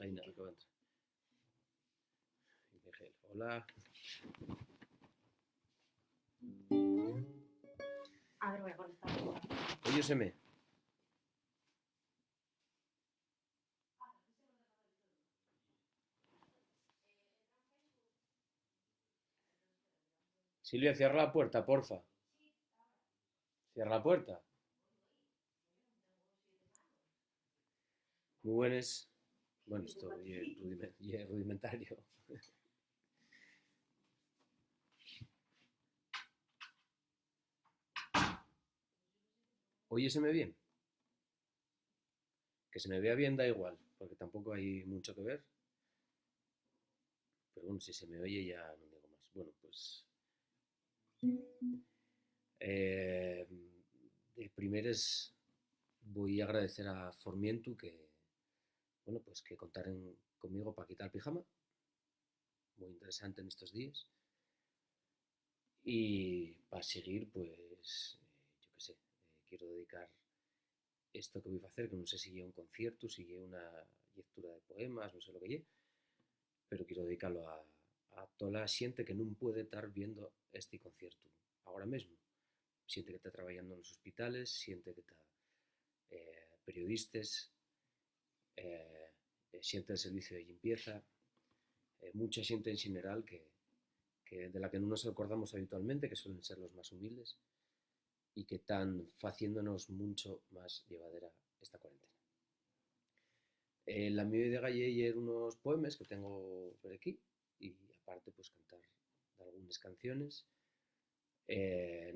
Ahí nada, acaba de entrar. Miguel, hola. A ver, voy a conectar. Óyeseme. Silvia, cierra la puerta, porfa. Cierra la puerta. Muy buenas. Bueno, esto ya es rudimentario. Óyeseme bien. Que se me vea bien da igual, porque tampoco hay mucho que ver. Pero bueno, si se me oye ya no digo más. Bueno, pues... de primeres voy a agradecer a Formientu que, bueno, pues que contaren conmigo para quitar el pijama. Muy interesante en estos días. Y para seguir, pues, yo qué sé, quiero dedicar esto que voy a hacer, que no sé si es un concierto, si es una lectura de poemas, no sé lo que es, pero quiero dedicarlo a toda la xente que non puede estar viendo este concierto ahora mesmo. Xente que está traballando nos hospitales, xente que está periodistas, xente del servicio de limpieza, mucha xente en general que de la que non nos acordamos habitualmente, que suelen ser los más humildes y que están haciéndonos mucho más llevadera esta cuarentena. La mi idea de leer unos poemas que tengo por aquí y aparte pues cantar de algunas canciones,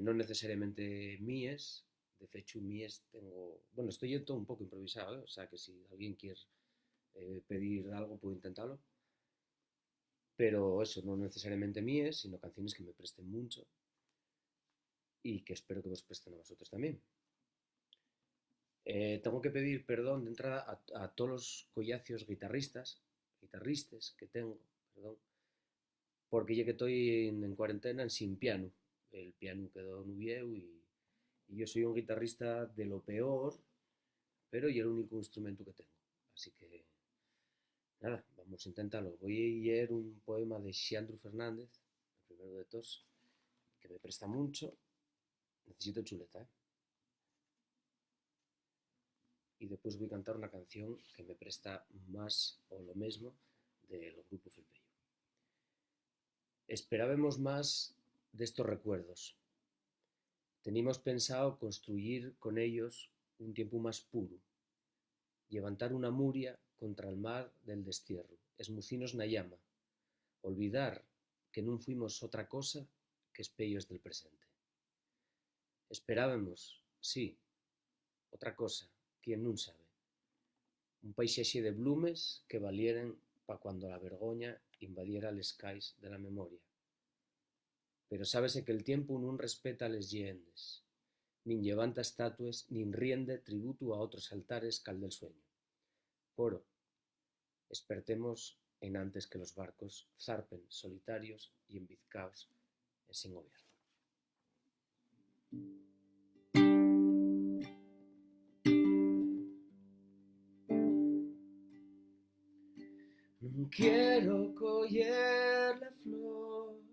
no necesariamente míes, de hecho míes tengo, bueno, estoy todo un poco improvisado, o sea que si alguien quiere pedir algo puedo intentarlo, pero eso, no necesariamente míes, sino canciones que me presten mucho y que espero que os presten a vosotros también. Tengo que pedir perdón de entrada a todos los collacios guitarristas que tengo, perdón, porque ya que estoy en cuarentena sin piano. El piano quedó nubieu y yo soy un guitarrista de lo peor, pero yo es el único instrumento que tengo. Así que, nada, vamos a intentarlo. Voy a leer un poema de Xandru Fernández, el primero de todos, que me presta mucho. Necesito chuleta, ¿eh? Y después voy a cantar una canción que me presta más o lo mismo del grupo Felpeyo. Esperábamos más de estos recuerdos. Teníamos pensado construir con ellos un tiempo más puro, levantar una muria contra el mar del destierro, esmucinos na llama, olvidar que non fuimos otra cosa que espellos del presente. Esperábamos, sí, otra cosa, quien non sabe. Un paisaje de blumes que valieran pa cuando la vergoña invadiera les cais de la memoria. Pero sábese que el tiempo non respeta les lleendes, nin levanta estatues, nin riende tributo a otros altares cal del sueño. Poro, espertemos en antes que los barcos zarpen solitarios y embizcaos y sin gobierno. No quiero coller la flor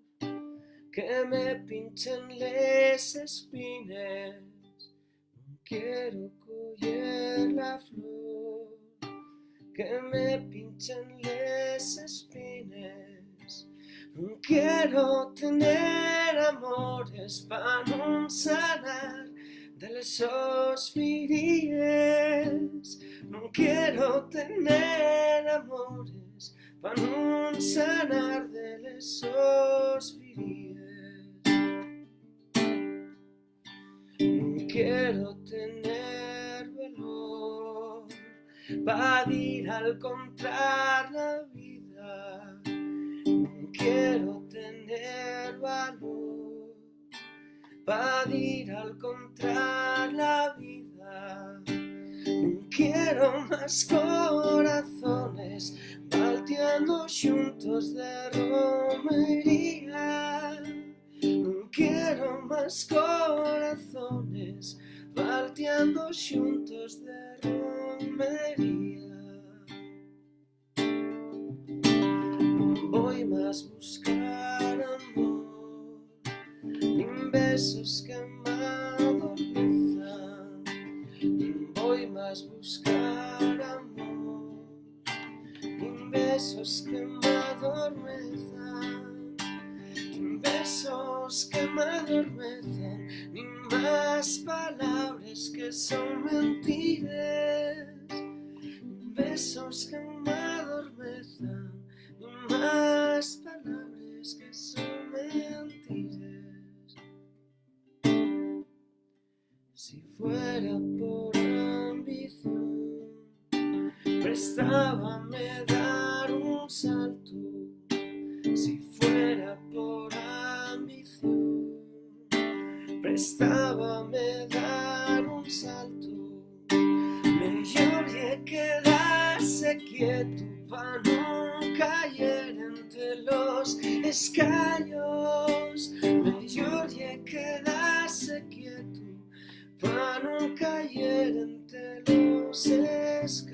que me pinchen les espines. No quiero coller la flor que me pinchen les espines. No quiero tener amores para no sanar de lesos firies. No quiero tener amores para no sanar de lesos firies. No quiero tener valor para ir al encontrar la vida. No quiero tener valor para ir al encontrar la vida. No quiero más corazones balteando juntos de romería. No quiero más corazones balteando juntos de romería. máis buscar amor, nin besos que me adormezan. Non vou máis buscar amor, nin besos que me adormezan, nin besos que me adormezan, nin máis palabras que son mentiras, nin besos que me adormezan, nin máis palabras que son mentiras. Si fuera por ambición, prestábame dar un salto. Si fuera por ambición, prestábame dar un salto. Mellor lle quedarse quieto pa non caer entre los escaños. Mellor lle quedarse quieto pa non caer entre los escaños.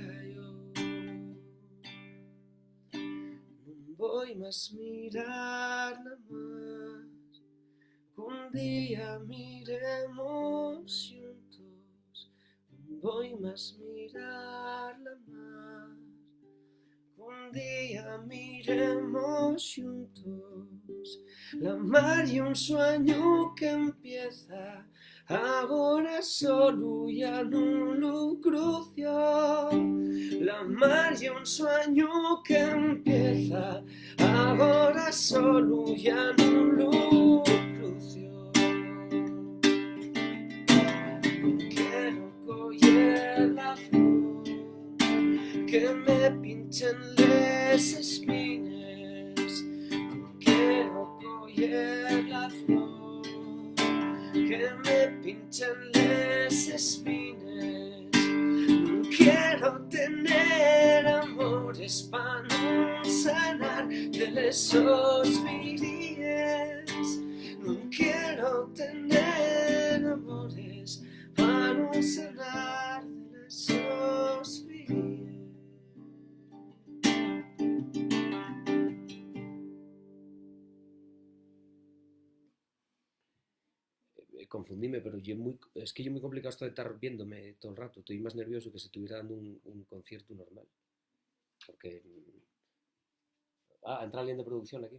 Non vou máis mirar na máis, un día miremos xuntos. Non vou máis mirar na máis, un día miremos xuntos. La mar y un sueño que empieza agora solo ya non lo crucio. La mar y un sueño que empieza agora solo ya non lo crucio. Quiero coger la flor que me pinchen les espines. Quiero coger la flor que me pinchen les espines. Non quiero tener amores pa non sanar de lesos viríes. Non quiero tener amores pa non sanar de lesos viríes. Confundíme, pero es que yo muy complicado esto de estar viéndome todo el rato. Estoy más nervioso que si estuviera dando un concierto normal. Porque... entra alguien de producción aquí.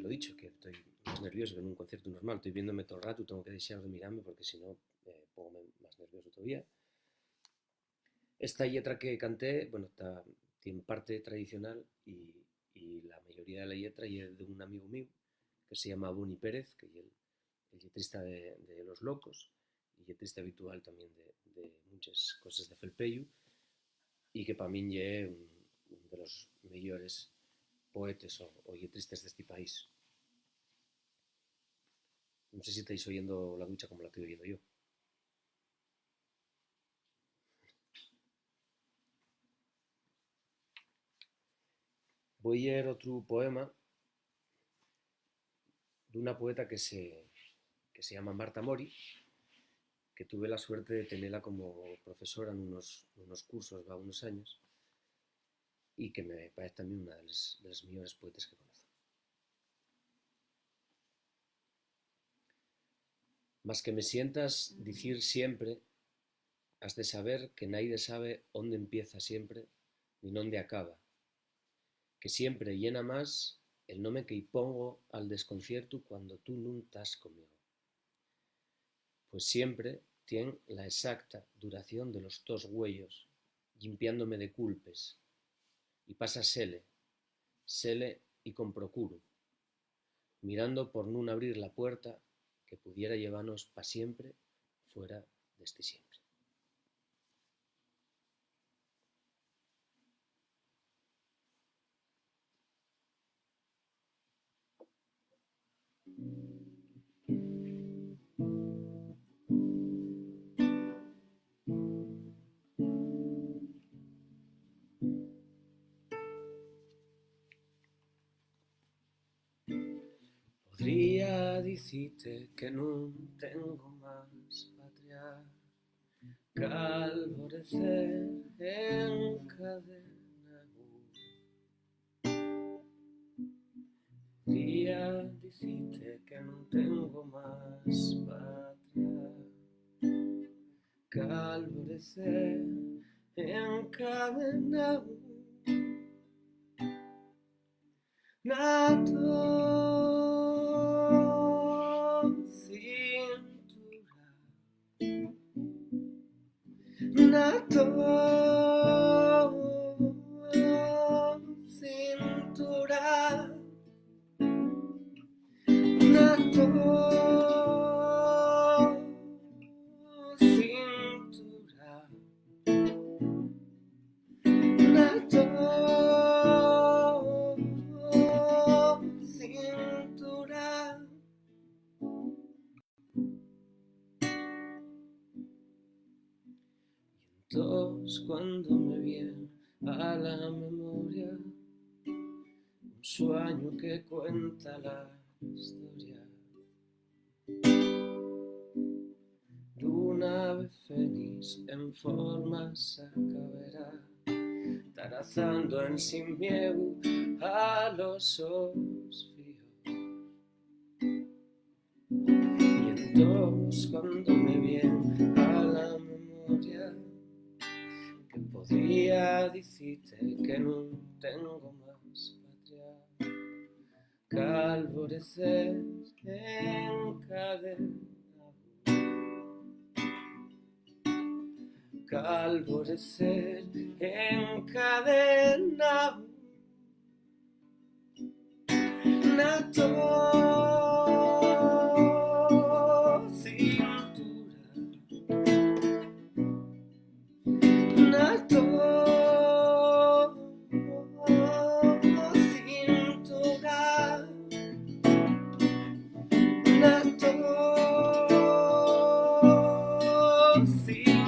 Lo dicho, que estoy más nervioso que en un concierto normal. Estoy viéndome todo el rato, tengo que dejar de mirarme porque si no pongo más nervioso todavía. Esta letra que canté, bueno, tiene parte tradicional y la mayoría de la letra es de un amigo mío que se llama Boni Pérez, que es el letrista de Los Locos y letrista habitual también de muchas cosas de Felpeyu, y que para mí es uno de los mejores poetas o letristas de este país. No sé si estáis oyendo la ducha como la estoy oyendo yo. Voy a leer otro poema de una poeta que se llama Marta Mori, que tuve la suerte de tenerla como profesora en unos cursos va unos años, y que me parece también una de las mejores poetas que conozco. Mas que me sientas decir siempre, has de saber que nadie sabe dónde empieza siempre ni dónde acaba, que siempre llena más el nombre que pongo al desconcierto cuando tú no estás conmigo, pues siempre tiene la exacta duración de los tos huellos, limpiándome de culpes, y pasa sele y con procuro, mirando por no abrir la puerta que pudiera llevarnos pa siempre fuera de este siempre. Podría decirte que no tengo más patria, Calvorecer encadena día dicite que non tengo máis patria. Calvorecer encadena na cintura, na cintura, na cintura, na cintura. Entonces cuando me viene a la memoria un sueño que cuenta la historia de una ave fénix en forma sacavera, tarazando en sin miedo a los ojos fríos. Y entonces cuando me viene a la memoria que podría decirte que no tengo más patria, calvorecer encadenado, calvorecer encadenado, na cintura, na cintura, na cintura, na cintura.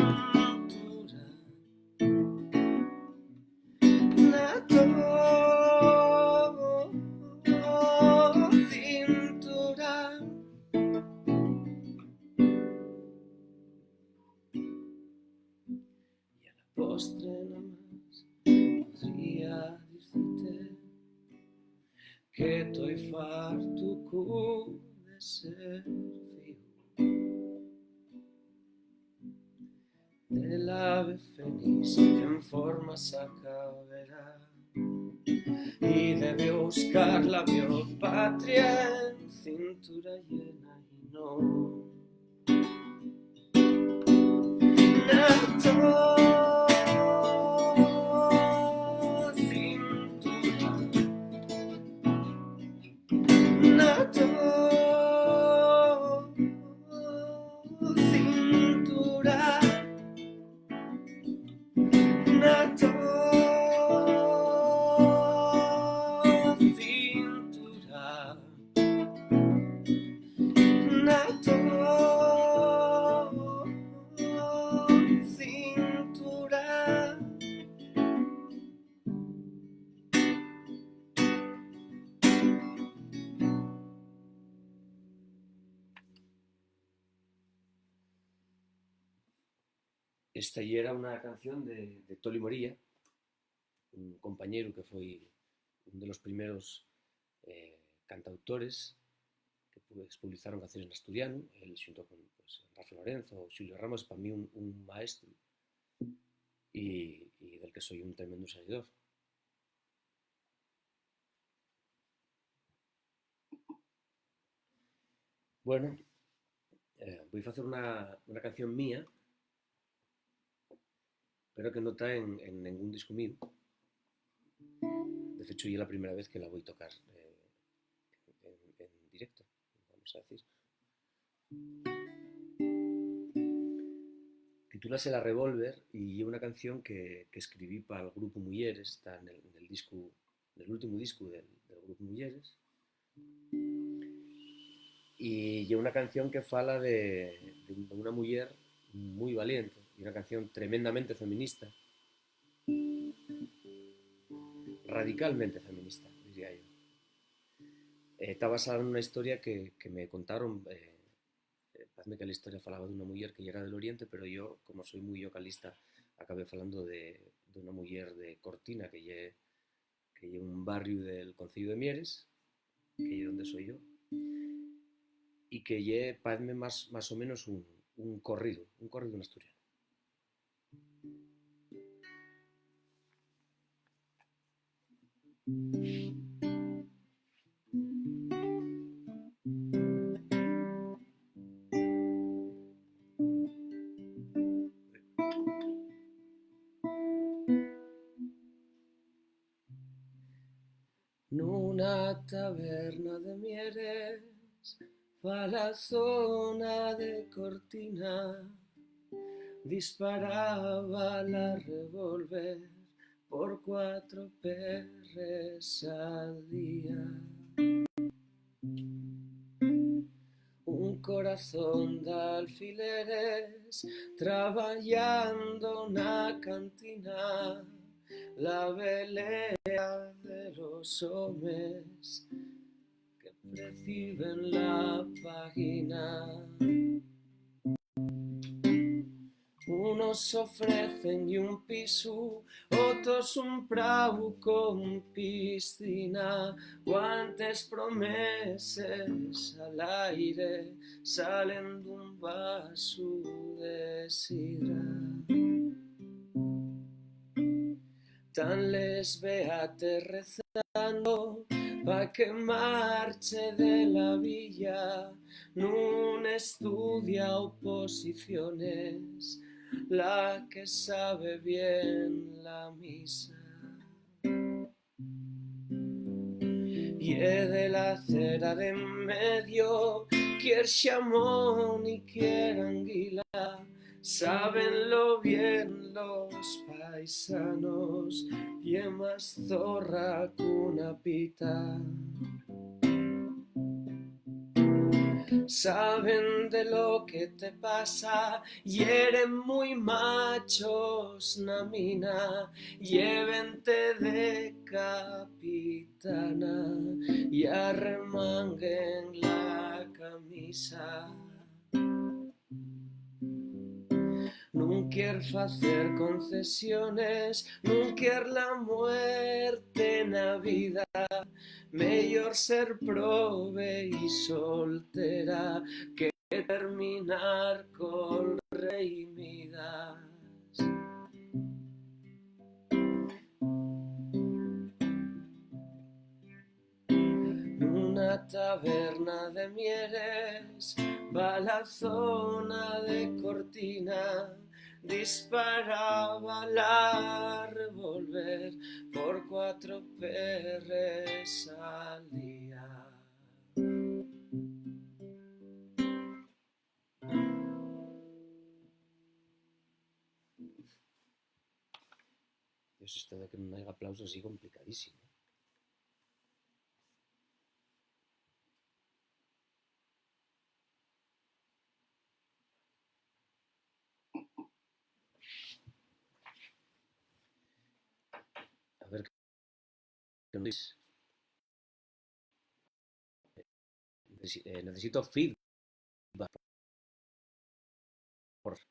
Y a la postre nada más podría decirte que estoy farto de ser fijo del ave fénix en forma sacavera y debe buscar la biopatria en cintura llena y no Esta ya era una canción de Toli Moría, un compañero que foi un de los primeros cantautores que publicaron canciones en asturiano, él xunto con pues, Rafa Lorenzo, Xulio Ramos, para mí un maestro y del que soy un tremendo seguidor. Bueno, voy a hacer una canción mía, pero que no está en ningún disco mío. De hecho, ya es la primera vez que la voy a tocar en directo, vamos a decir. Titúlase La Revolver y es una canción que escribí para el grupo Mujeres, está en el disco, del último disco del grupo Mujeres. Y es una canción que fala de una mujer muy valiente, y una canción tremendamente feminista, radicalmente feminista, diría yo. Está basada en una historia que me contaron Hazme que la historia falaba dunha muller que era del Oriente, pero yo, como soy moi localista, acabé falando dunha muller de Cortina, que lle un barrio del Concello de Mieres, que lle onde soy yo, e que lle, paezme más o menos un corrido en asturiano. Nunha taberna de Mieres, fa la zona de Cortina, disparaba la revólver por 4 perres al día. Un corazón de alfileres traballando na cantina, la velea de los homes que reciben la página. Unos ofrecen y un piso, otros un prau con piscina, guantes promeses al aire salen d'un vaso de sidra. Tan les beates rezando pa que marche de la villa, nun estudia oposiciones, la que sabe bien la misa. Y de la acera de en medio, quier chamón y quier anguila, sabenlo bien los paisanos, y es más zorra que una pita. Saben de lo que te pasa y eres muy machos, Namina, llévente de capitana y arremanguen la camisa. Non quier facer concesiones, non quier la muerte na vida, mellor ser prove y soltera que terminar col rei Midas. Nunha taberna de Mieres, va la zona de Cortina, disparaba la revólver por 4 perres al día. Dios, esto de que non haya aplausos así complicadísimo. A ver, ¿qué nos dices? Necesito feedback, por favor.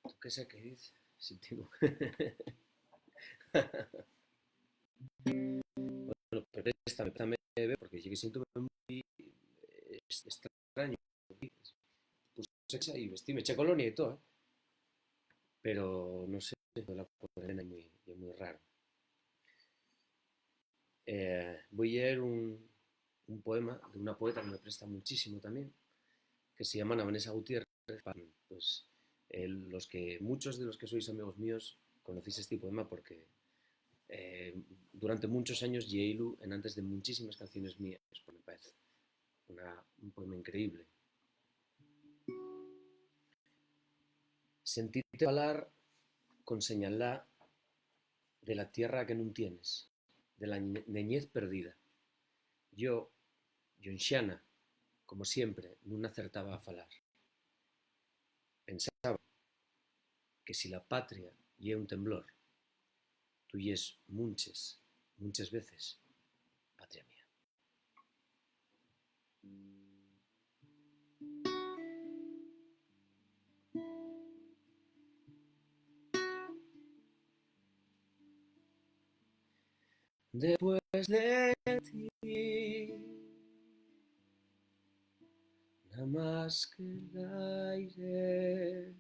¿Tú qué sé qué dices? Sí, tío. Bueno, pero esta me ve porque sí que siento muy extraño. Puse sexa y vestí, me eché colonia y todo, ¿eh? Pero no sé, la cuarentena es muy raro. Voy a leer un poema de una poeta que me presta muchísimo también, que se llama Ana Vanessa Gutiérrez. Pues muchos de los que sois amigos míos conocéis este poema porque durante muchos años lleéilu en antes de muchísimas canciones mías, porque me parece un poema increíble. Sentirte falar con señalá de la tierra que non tienes, de la neñez perdida. Yo, Xana, como siempre, non acertaba a falar. Pensaba que si la patria lle un temblor, tú yes munches muchas veces, patria mía. Después de ti, nada más que el aire.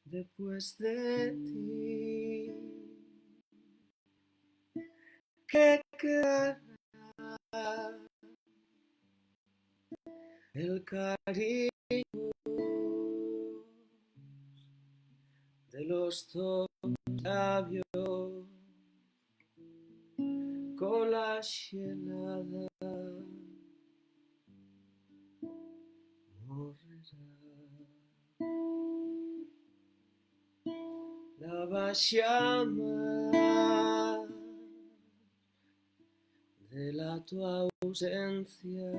Después de ti, ¿qué quedará? El cariño de los dos labios con la helada morrerá. La llama de la tu ausencia,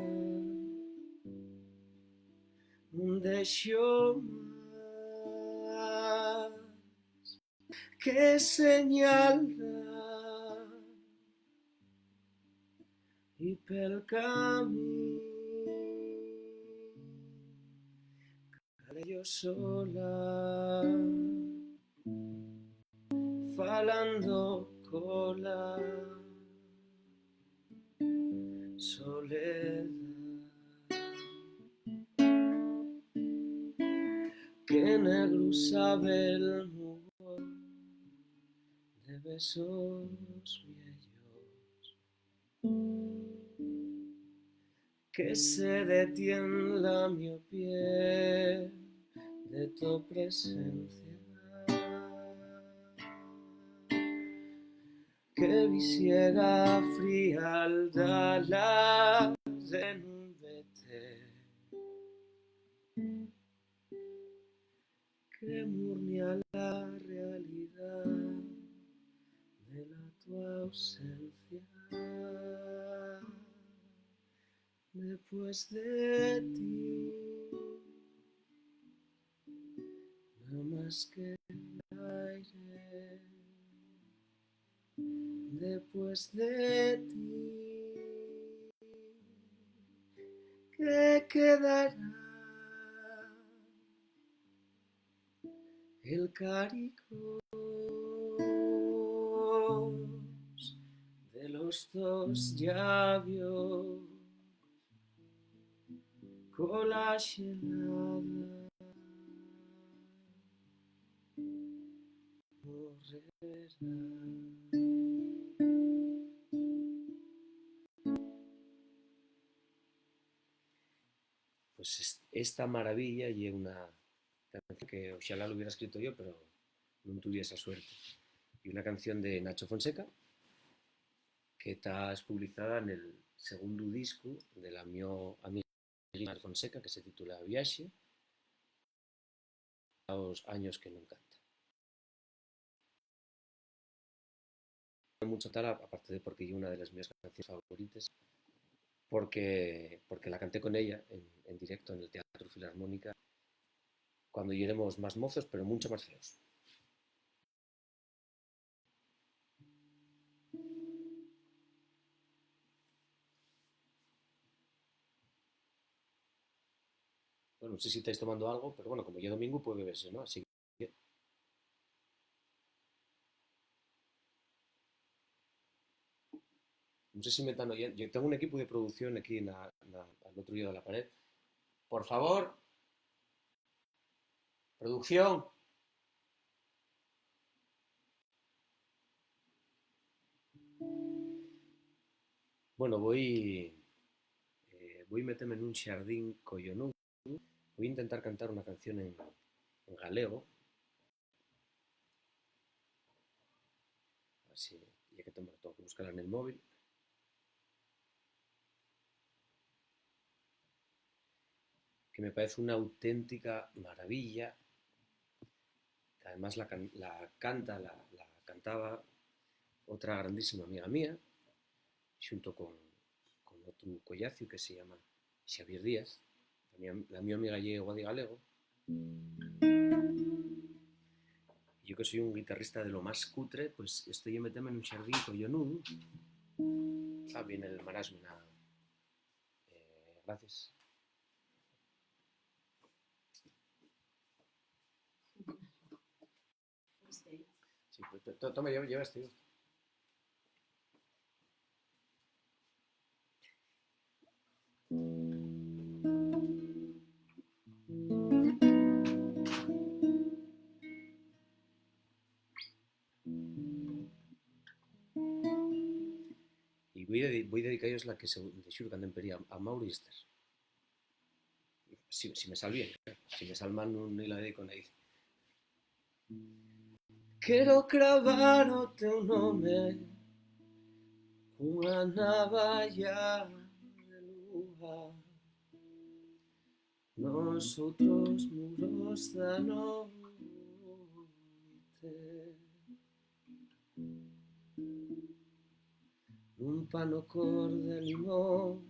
un deseo más que señala y pel camí cale yo sola falando cola soledad que negro sabe el mundo de besos viejos que se detiene la miopía de tu presencia que visiera frialdad de nubete que murmia la realidad de la tu ausencia. Después de ti, nada más que el aire. Después de ti, ¿qué quedará? El caricos de los dos labios con la helada morrerá. Pues esta maravilla y una canción que ojalá lo hubiera escrito yo, pero no tuve esa suerte. Y una canción de Nacho Fonseca que está publicada en el segundo disco de la mio amiga Nacho Fonseca que se titula Viaxe, los años que no canta. Mucho tal, aparte de porque es una de las mías canciones favoritas, porque la canté con ella en directo en el Teatro Filarmónica cuando éramos más mozos, pero mucho más feos. Bueno, no sé si estáis tomando algo, pero bueno, como ya domingo puede beberse, ¿no? Así que no sé si me están oyendo. Yo tengo un equipo de producción aquí al otro lado de la pared. Por favor, producción. Bueno, voy a meterme en un jardín collonudo. Voy a intentar cantar una canción en galego. Así, ya que tengo que buscarla en el móvil. Que me parece una auténtica maravilla. Que además la cantaba otra grandísima amiga mía, junto con otro collacio que se llama Xavier Díaz. La mi amiga lle Guadi Galego. Yo que soy un guitarrista de lo más cutre, pues estoy a meterme en un xardín collonudo. Ah, viene el marasmo, nada. Gracias. Sí, pues, toma, lleva este. Y voy a dedicaros la que se xuro que anden pería a Mauro y Esther. Si me sal bien, claro. Si me sal mal, no la dedico nadie. Quero cravar o teu nome cunha navalla de lúa nos outros muros da noite, nun pano cor de limón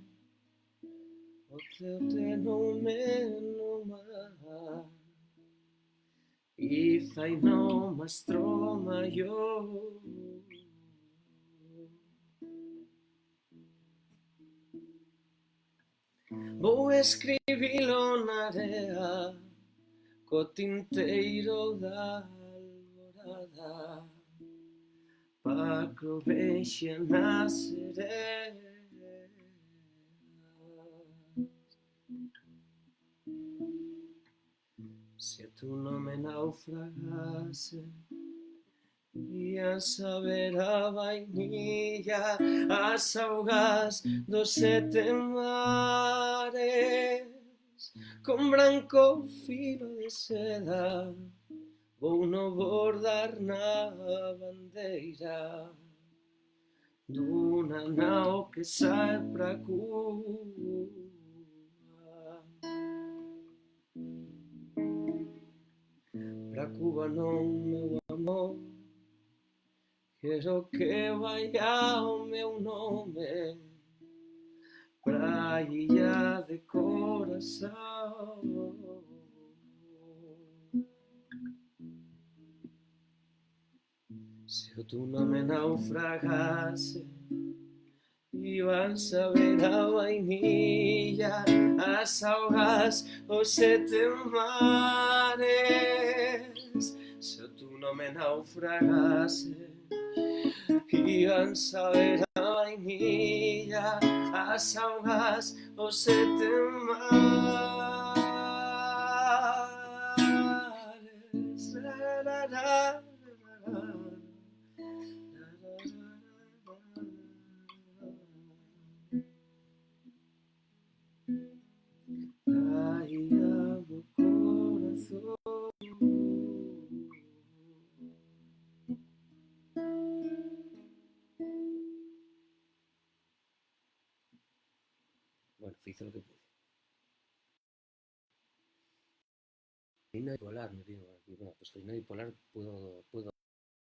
o teu nome no mar e fai no mastro maior. Vou escribilo na area co tinteiro da alborada pa que o vexen as sereas. Se tu nome naufragase ian saber a vainilla as augas dos sete mares con branco filo de seda vou no bordar na bandeira dunha nao que sae pra Cuba. Pra Cuba non, meu amor, quero que vaya o meu nome pra illa de corazón. Se o tu nome naufragase iban saber a vainilla as augas os sete mares. Se o tu nome naufragase iban saber a vainilla as augas os sete mares. La, la, la, la. Ay, amo corazón. Bueno, hice lo que pude. Reina bipolar, me digo. Bueno, pues reina bipolar puedo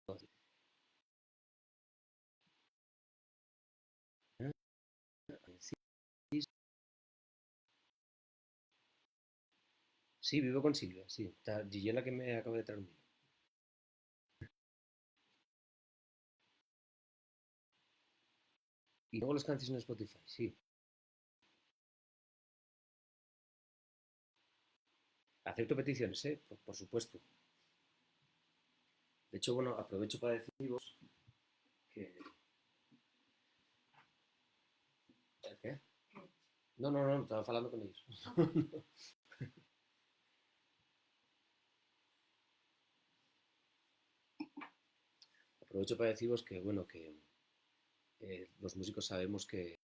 decir. Sí, sí, vivo con Silvia, sí. Está Gigi la que me acaba de traer un vino. Y luego las canciones en Spotify, sí. Acepto peticiones, ¿eh? Por supuesto. De hecho, bueno, aprovecho para deciros que... ¿Qué? No, estaba hablando con ellos. Aprovecho para deciros que, bueno, que los músicos sabemos que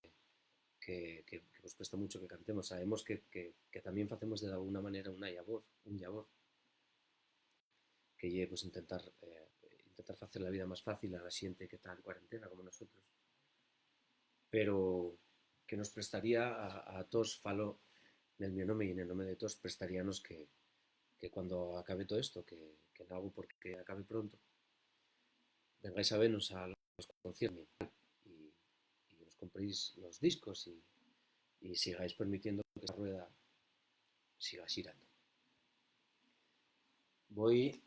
nos cuesta mucho que cantemos, sabemos que también facemos de alguna manera un labor, que lle pues, intentar facer a vida máis fácil a la xente que está en cuarentena como nosotros, pero que nos prestaría a todos, falo nel meu nome e nel nome de todos, prestaríanos que cuando acabe todo esto, que no hago porque acabe pronto, vengáis a vernos a los conciertos y os compréis los discos y sigáis permitiendo que esta rueda siga girando. Voy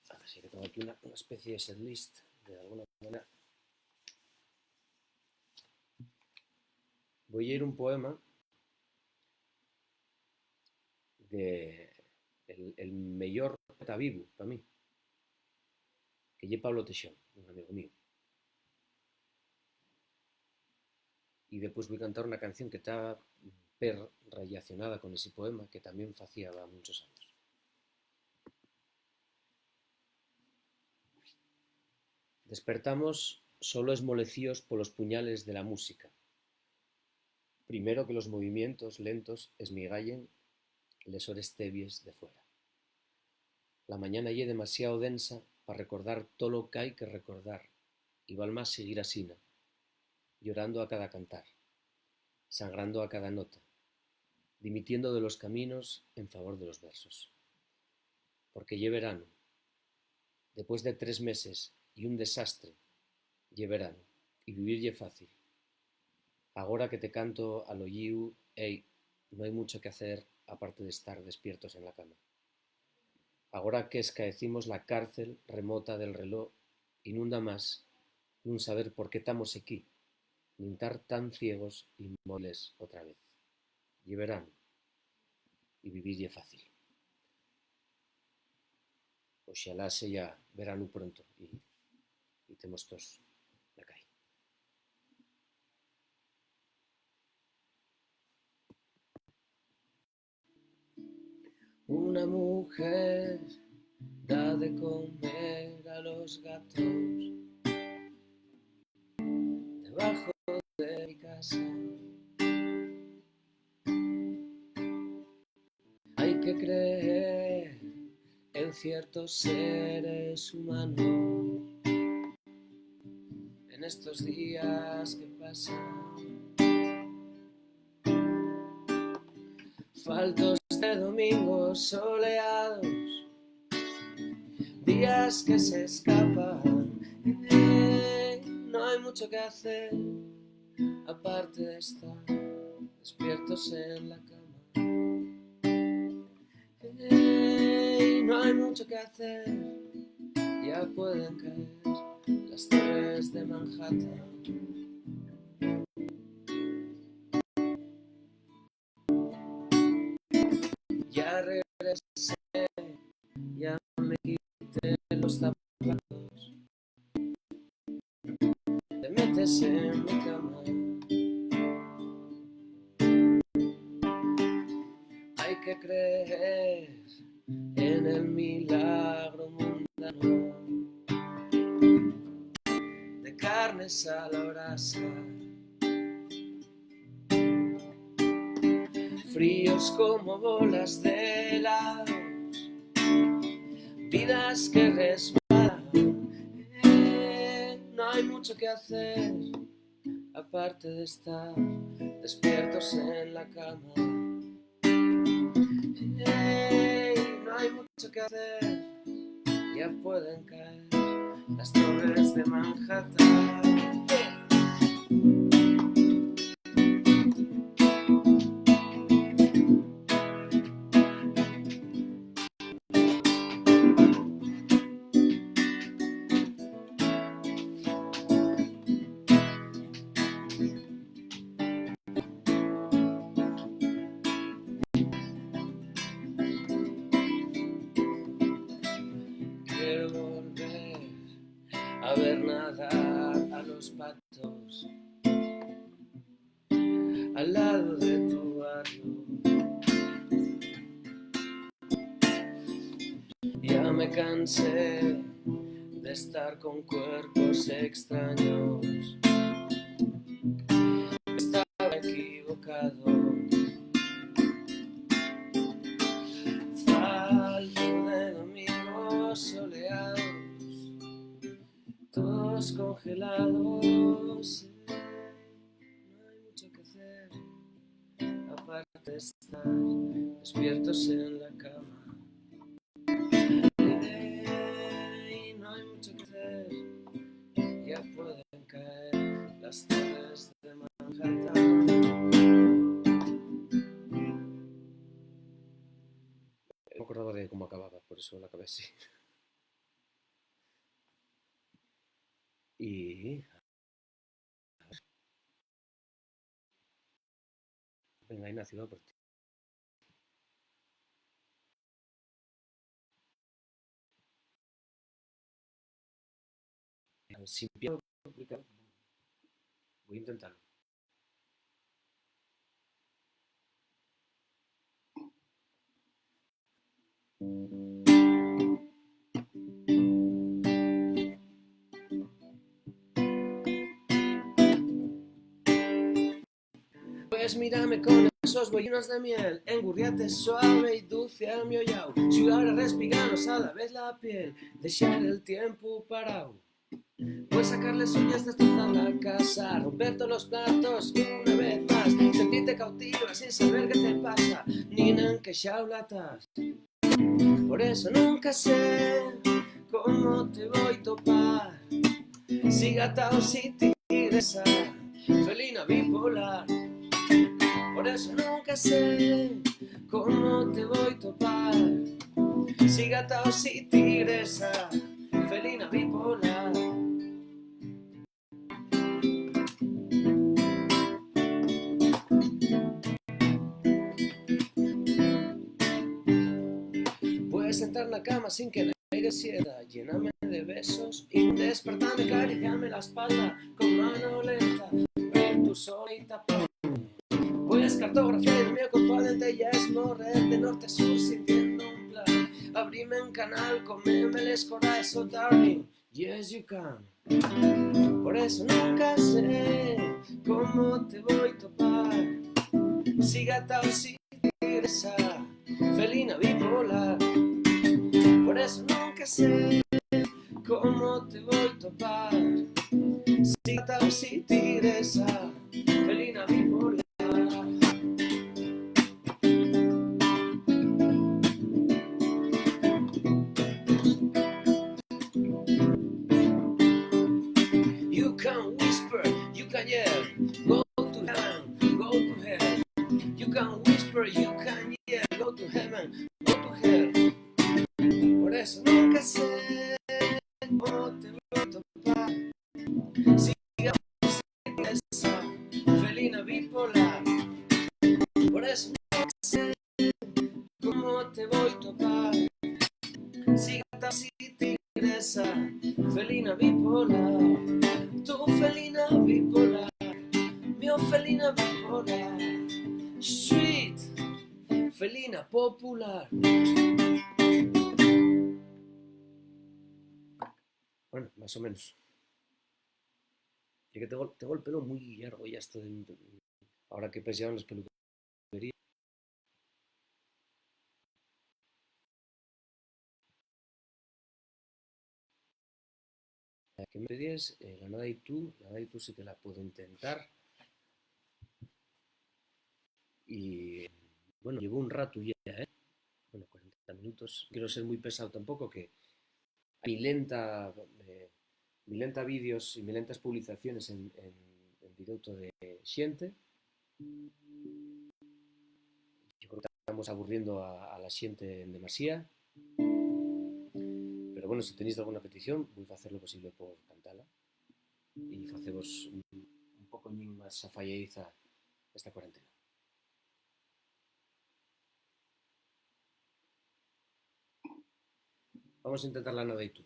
Así que tengo aquí una especie de setlist, de alguna manera. Voy a ir un poema de el mellor poeta vivo para mí, que lle Pablo Teixón, un amigo mío. Y después voy a cantar una canción que está relacionada con ese poema que también hacía muchos años. Despertamos solo esmolecidos por los puñales de la música. Primero que los movimientos lentos esmigallen les hores tebies de fuera. La mañana lle demasiado densa para recordar todo lo que hay que recordar y val más seguir asina, llorando a cada cantar, sangrando a cada nota, dimitiendo de los caminos en favor de los versos. Porque lle verano, después de 3 meses y un desastre, lle verano, y vivir lle fácil. Ahora que te canto al oíu, hey, no hay mucho que hacer aparte de estar despiertos en la cama. Ahora que escaecimos la cárcel remota del reloj, inunda más nun saber por qué estamos aquí, nin estar tan ciegos y inmóviles otra vez. Lle verano, y vivir lle fácil. Oxalá sea verano pronto y temos todos la calle. Una mujer da de comer a los gatos debajo de mi casa. Hay que creer en ciertos seres humanos en estos días que pasan, faltos de domingos soleados, días que se escapan. No hay mucho que hacer aparte de estar despiertos en la cama. No hay mucho que hacer, ya pueden caer las torres de Manhattan. Ya regresé, ya me quité los zapatos, te metes en mi cama. Hay que creer en el milagro mundano de carnes a la brasa, fríos como bolas de helados, vidas que resbalan. No hay mucho que hacer aparte de estar despiertos en la cama. No hay mucho que hacer, ya pueden caer las torres de Manhattan. Quiero volver a ver nadar a los patos al lado de tu barrio. Ya me cansé de estar con cuerpos extraños. Estaba equivocado. Falto de domingos soleados, todos congelados. No hay mucho que hacer aparte de estar despiertos en la cama. No hay mucho que hacer, ya pueden caer las torres de Manhattan. No me acordaba de cómo acababa, por eso la acabé así. Y... Venga, Ignacio, va por ti. Sin piano complicado. Voy a intentarlo. Pues mírame con esos bollinos de miel, engurriate suave y dulce a mi ollao. Xugar a respigarnos a la vez la piel, deixar el tiempo parado. Pues sacarles uñas, destrozar la casa, romper todos los platos una vez más, sentirte cautiva sin saber qué te pasa, ni en qué jaula estás. Por eso nunca sé cómo te voy a topar, si gatao, si tigresa, felina bipolar. Por eso nunca sé cómo te voy a topar, si gatao, si tigresa, felina bipolar. Puedes sentar en la cama sin que el aire sieda, lléname de besos y despertarme, acariciarme la espalda con mano lenta, ver tu solita pon. Puedes cartografiar el mío cuerpo adentro y es morrer de norte a sur sintiendo un plan. Abrime un canal, comeme el escora, eso darling, yes you can. Por eso nunca sé cómo te voy a topar, si gatao, si tigresa, felina bipolar. Por eso nunca sé cómo te voy a topar, si gatao, si tigresa, felina bipolar. You can whisper, you can yell, go to heaven, go to hell. You can whisper, you can yell, go to heaven, go to hell. Por eso nunca sé cómo te voy a topar, si esa felina bipolar. Por eso nunca sé cómo te voy a topar, si gata, si tigresa, felina bipolar. Tu felina bipolar, mi felina bipolar, sweet, felina popular. Bueno, más o menos. Y que tengo el pelo muy largo ya esto ahora que pues llevan las peluquerías. Que me pedías la nada y tú sí que la puedo intentar. Y bueno, llevo un rato ya, bueno, 40 minutos. No quiero ser muy pesado tampoco, que mi lenta, vídeos y mi lentas publicaciones en directo de xente. Yo creo que estamos aburriendo a la xente en demasía. Pero bueno, se tenéis alguna petición, voy a hacer lo posible por cantala y facemos un pouco máis afalladiza esta cuarentena. Vamos a intentar la nada y tú.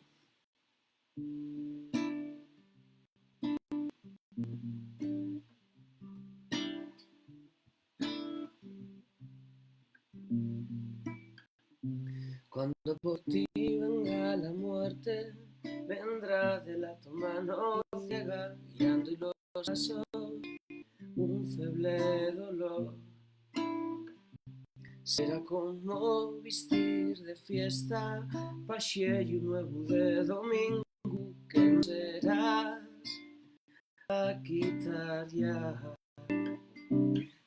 Cuando por ti venga la muerte, vendrá de la tu mano ciega, guiando y los pasos, un feble dolor. Será como vestir de fiesta, paxe y un nuevo de domingo, que no serás a quitar ya.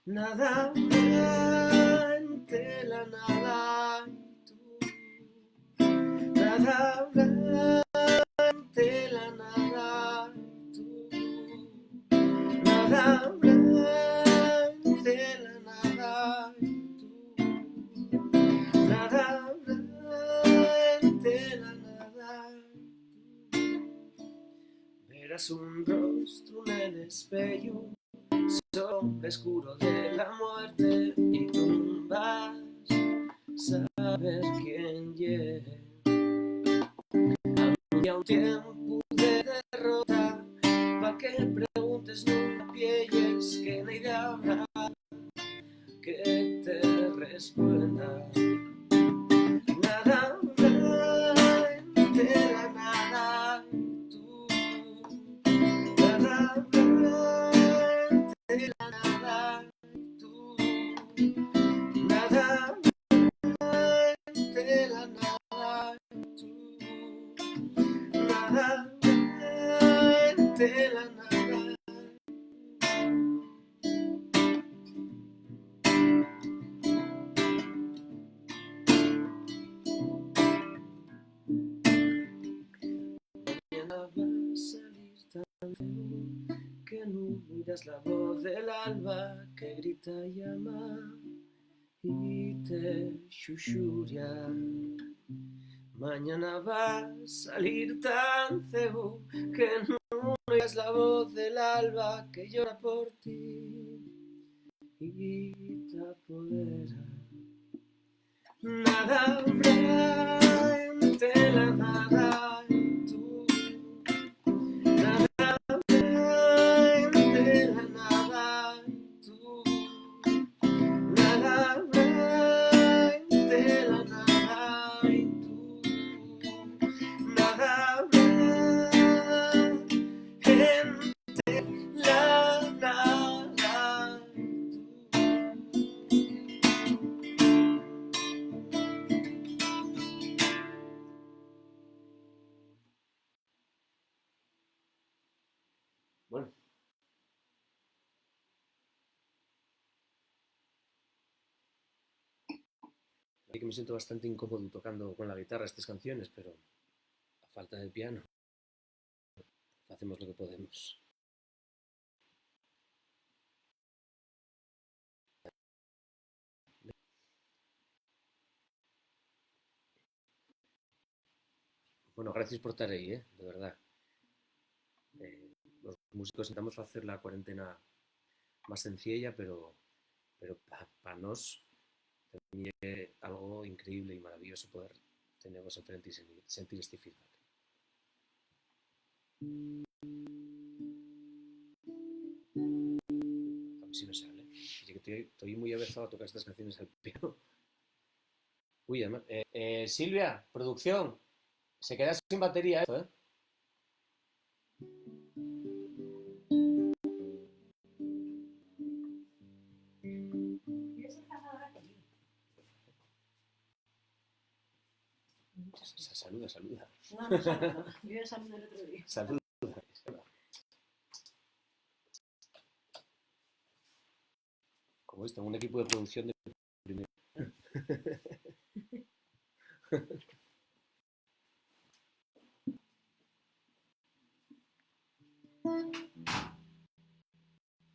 Nada habrá entre la nada y tú, nada habrá entre la nada y tú, nada habrá entre la nada y tú, nada habrá entre la nada y tú. Verás tras un rostro en el espejo, sombra escuro de la muerte, y tú vas a saber quién llega. Había un tiempo de derrota, pa' que preguntes nunca pielles, que no hay de habrá que te responda. Nada habrá de la nada, tú. Nada habrá de la nada, tú. Nada habrá de la nada, tú. Nada habrá de la nada. Mañana va a salir tan feo que no oirás la voz del alba que grita y llama y te susurra. Mañana va a salir tan feo que no oirás la voz del alba que llora por ti y te apodera. Nada habrá entre la nada y tú. Nada habrá entre la nada y tú. Nada habrá entre la nada y tú. Nada habrá entre la nada y tú. Bueno, sí que me siento bastante incómodo tocando con la guitarra estas canciones, pero a falta de piano, hacemos lo que podemos. Bueno, gracias por estar ahí, de verdad. Los músicos intentamos hacer la cuarentena más sencilla, pero para nos es algo increíble y maravilloso poder tenervos enfrente y sentir este feedback. A ver si me sale. Estoy muy avezado a tocar estas canciones al piano. Uy, además, Silvia, producción, se queda sin batería esto, ¿eh? Saluda, saluda. No saludo. Yo ya saludé el otro día. Saluda. Como esto, un equipo de producción de primero.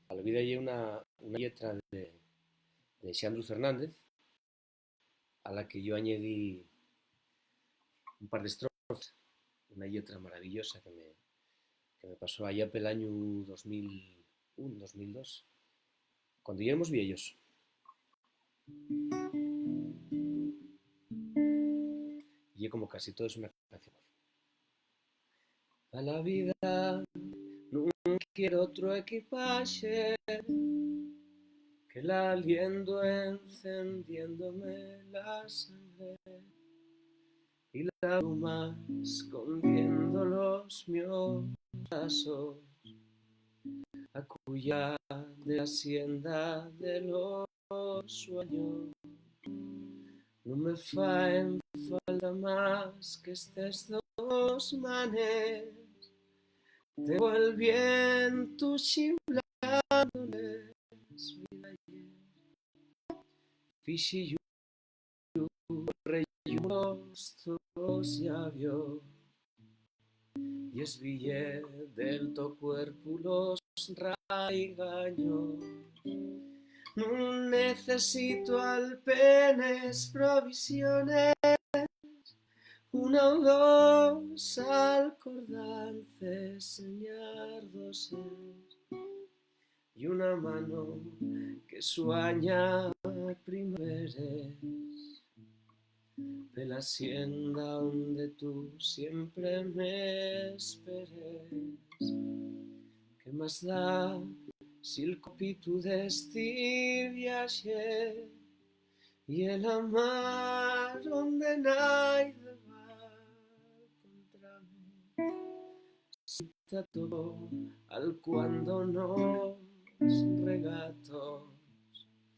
A la vida hay una letra de Xandru Fernández a la que yo añadí un par de estrofas, una letra maravillosa que me pasó allá pel año 2001, 2002, cuando ya éramos viejos. Y como casi todo es una canción. A la vida no quiero otro equipaje que el aliento encendiéndome la sangre y la bruma escondiendo los míos brazos, a cuya de la hacienda de los sueños no me faen falta más que estos dos manes. Tengo el viento chiflándoles vida ayer, fichillo reyuros todos ya vio, y es billet del to cuerpo los raigaños. No necesito al penes provisiones, una o dos al cordal señar doses y una mano que sueña primaveres de la hacienda donde tú siempre me esperes. ¿Qué más da si el copitu d'esti viaje y el amar donde naide va contra mí? Si todo al cuando nos regatos,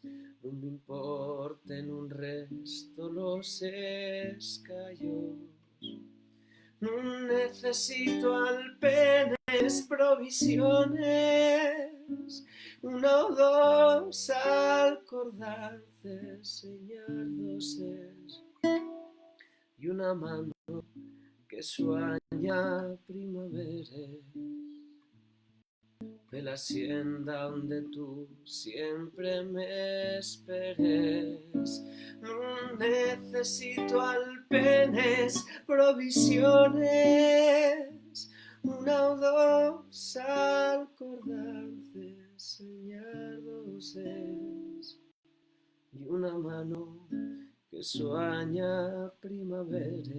no me importen un resto los escallos. No necesito alpenes provisiones, una o dos al cordal señar doses y una mano que sueña primaveres de la hacienda donde tú siempre me esperes. No necesito alpenes, provisiones, una o dos al cordal señar doses y una mano que sueña primavera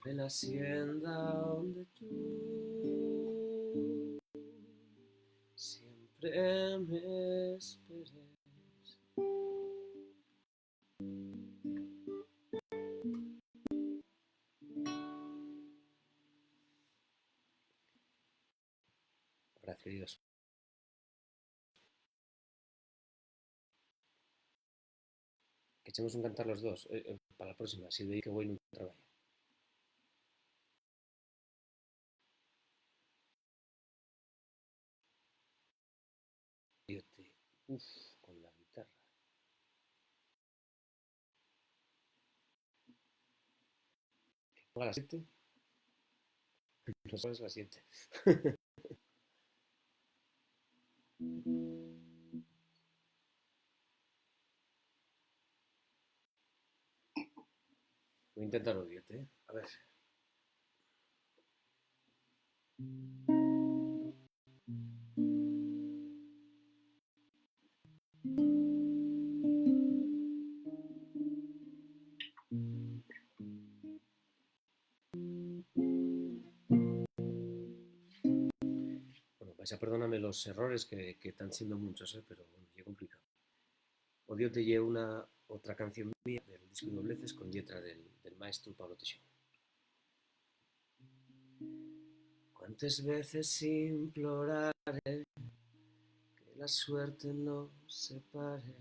de la hacienda donde tú siempre me esperes. Gracias, queridos. Que echemos un cantar los dos para la próxima, así veis que voy en un trabajo. Uf, con la guitarra. ¿Que ponga las 7? No sabes las 7. Voy a intentar odiarte, ¿eh? A ver. Bueno, vais a perdonarme los errores que están siendo muchos, pero bueno, ya complicado. Odio te llevo una otra canción mía del disco de dobleces con letra del maestro Pablo Teixeira. ¿Cuántas veces imploraré que la suerte nos separe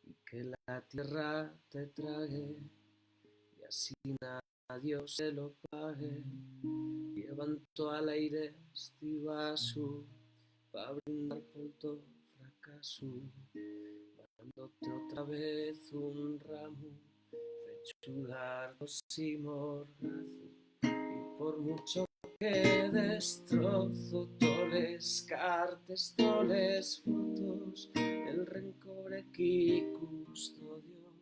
y que la tierra te trague y así Dios se lo pague? Levanto al aire este vaso para brindar por todo fracaso, dándote otra vez un ramo fechudardos y morgazo, y por mucho que destrozo toles cartes, toles fotos, el rencor aquí custodio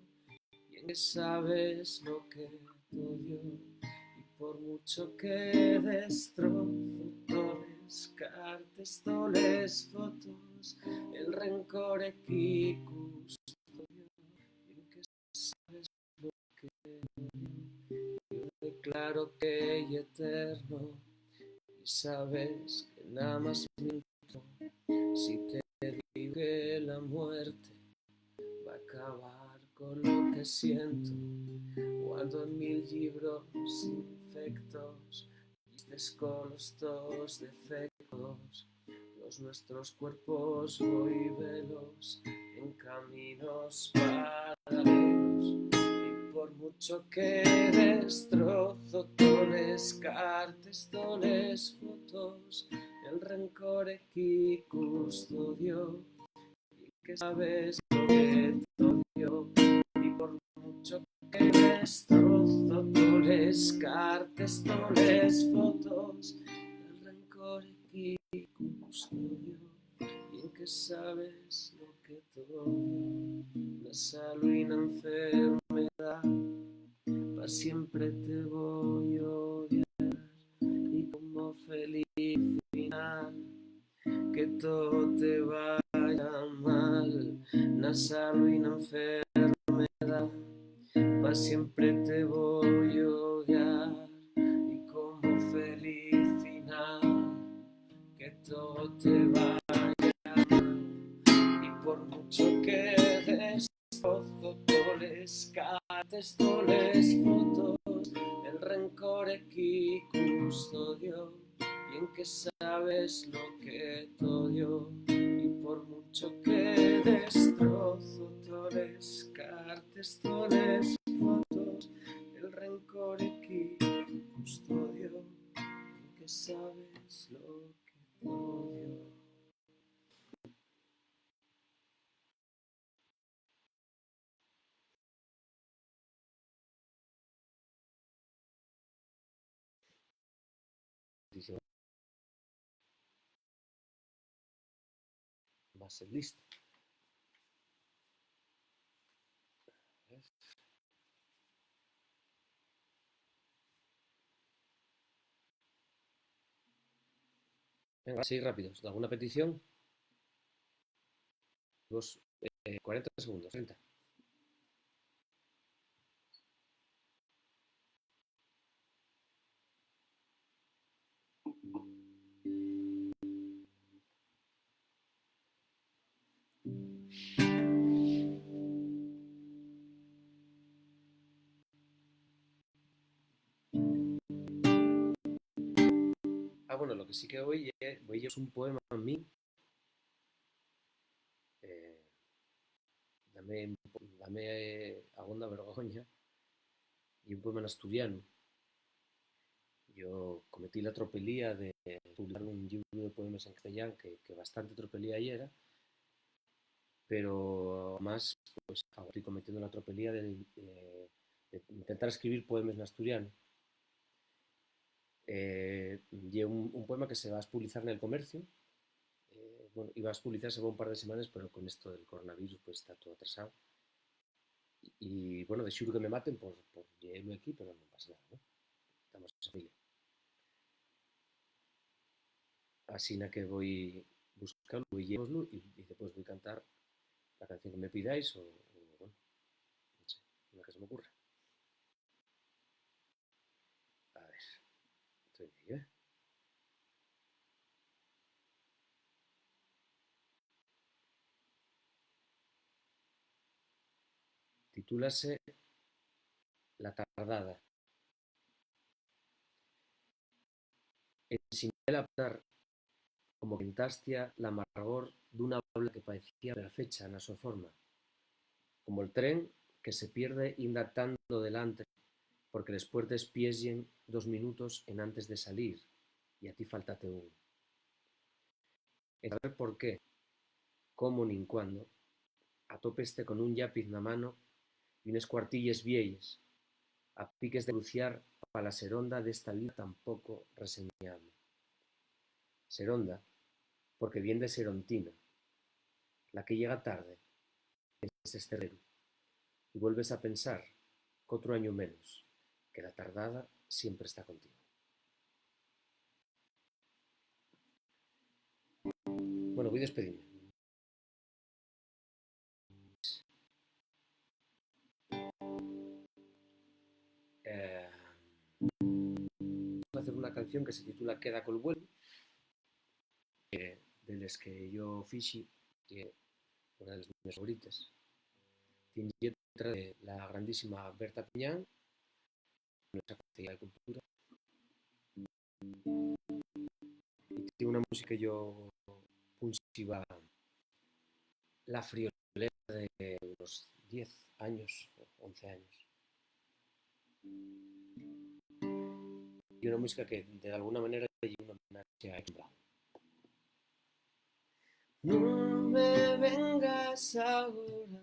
y en que sabes lo que te odio. Y por mucho que destrozo toles cartes, toles fotos, el rencor aquí custodio y en que sabes lo que te odio. Yo declaro que es eterno y sabes que nada más miento si te digo que la muerte va a acabar con lo que siento. Guardo en 1000 libros infectos, listes con los dos defectos, los nuestros cuerpos voy velos en caminos paralelos. Y por mucho que destrozo toles cartes, toles fotos, el rencor aquí custodio y que sabes lo que te odio. Y por mucho que destrozo toles cartes, toles fotos, el rencor aquí custodio y en que sabes lo que te odio. La salud y la enfermedad pa' siempre te voy a odiar. Y como feliz final, que todo te vaya mal, na salud y na enfermedad, pa' siempre te voy a odiar. Y como feliz final, que todo te vaya mal, y por mucho que destrozo toles cartes, toles fotos, el rencor aquí custodio, bien que sabes lo que te odio. Y por mucho que destrozo toles cartes, toles fotos, el rencor aquí custodio, bien que sabes lo que te odio. Va a ser listo. Venga, sí, rápidos. ¿Alguna petición? 40 segundos, 30. Bueno, lo que sí que voy es un poema a mí. Eh, dame Agonda Vergoña, y un poema en asturiano. Yo cometí la tropelía de publicar un libro de poemas en castellano que bastante tropelía ayer era, pero más pues ahora estoy cometiendo la tropelía de intentar escribir poemas en asturiano. Y un poema que se va a publicar en El Comercio. Bueno, iba a publicarse por un par de semanas, pero con esto del coronavirus pues está todo atrasado. Y bueno, de xuro que me maten por llevarlo aquí, pero no pasa nada, ¿no? Estamos en familia. Así na que voy buscarlo, voy llevarlo y después voy a cantar la canción que me pidáis o bueno, no sé, una que se me ocurra. A ver, estoy en ello, ¿eh? Titúlase La tardada. Ensiné a adaptar como quintastia la amargor d'una habla que parecía perfecha na súa forma, como el tren que se pierde indactando delante porque les puertes piesyen 2 minutos en antes de salir y a ti faltate un. E saber por qué, como nin cuando, atopeste con un llapiz na mano y unes cuartilles vieyes, a piques de luciar pa la seronda d'esta vida tan poco reseñable. Seronda, porque viene de Serontina, la que llega tarde, es esterrero, y vuelves a pensar que otro año menos, que la tardada siempre está contigo. Bueno, voy despedirme. Voy a hacer una canción que se titula Queda col vuelo, de las que yo fixi, que é una de las mis favoritas. Tiene letra de la grandísima Berta Piñán, nuestra Concejalía de Cultura, y tiene una música que yo pulsiva la friolera de unos 10 años, 11 años. Y una música que de alguna manera hay una homenaje a Brown. No me vengas ahora,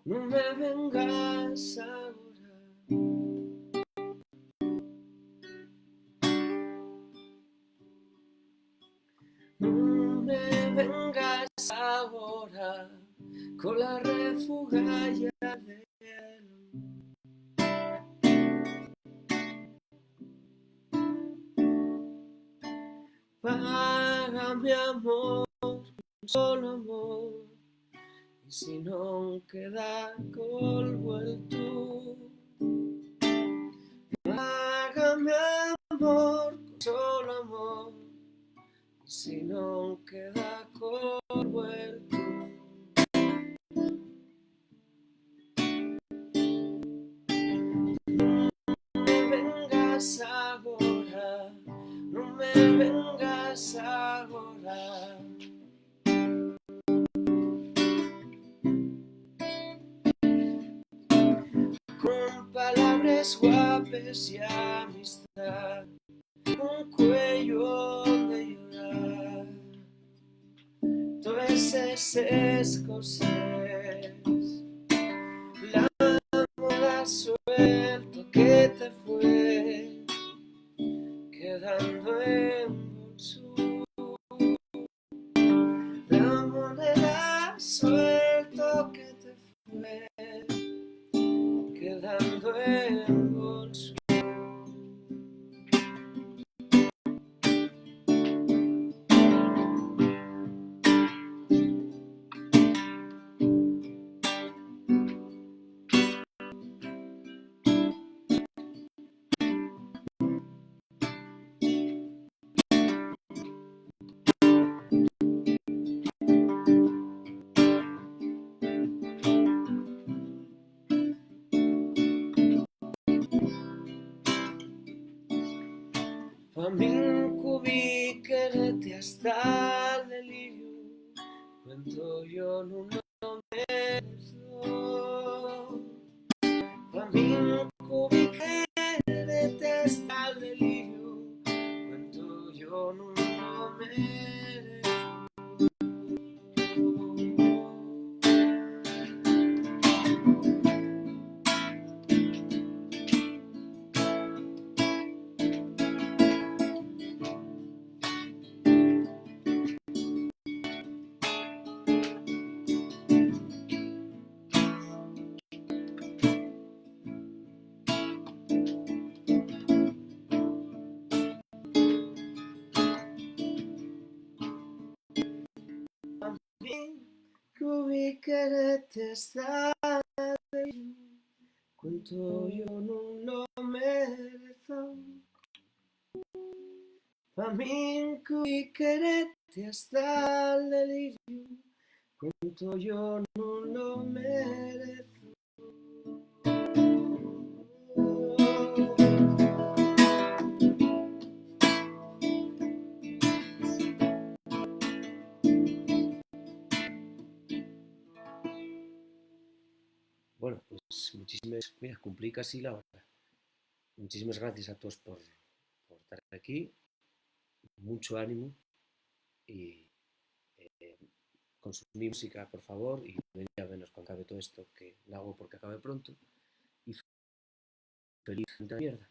no me vengas ahora. No me vengas ahora con la refugalla del Págame amor, solo amor, e se non queda colvuelto. Págame amor, solo amor, e se non queda colvuelto. Agora, non me vengas agora. Con palabras guapas y amistad, un cuello de llorar, todas esas cosas, la moda suelto que te fue quedando en bolso, la moneda suelto que te fue quedando en bolso. Pa' mí quererte hasta el delirio, cuento yo no lo merezco. Pa' mí quererte hasta el delirio, cuento yo no lo merezco. Quererte hasta el delirio, cuento yo no lo merezco. Pa' mí quererte hasta el delirio, cuento yo no lo merezco. Bueno, pues muchísimas, mira, cumplí casi la hora. Muchísimas gracias a todos por estar aquí, mucho ánimo y consumir música, por favor, y venid a vernos cuando acabe todo esto, que lo hago porque acabe pronto, y feliz mierda.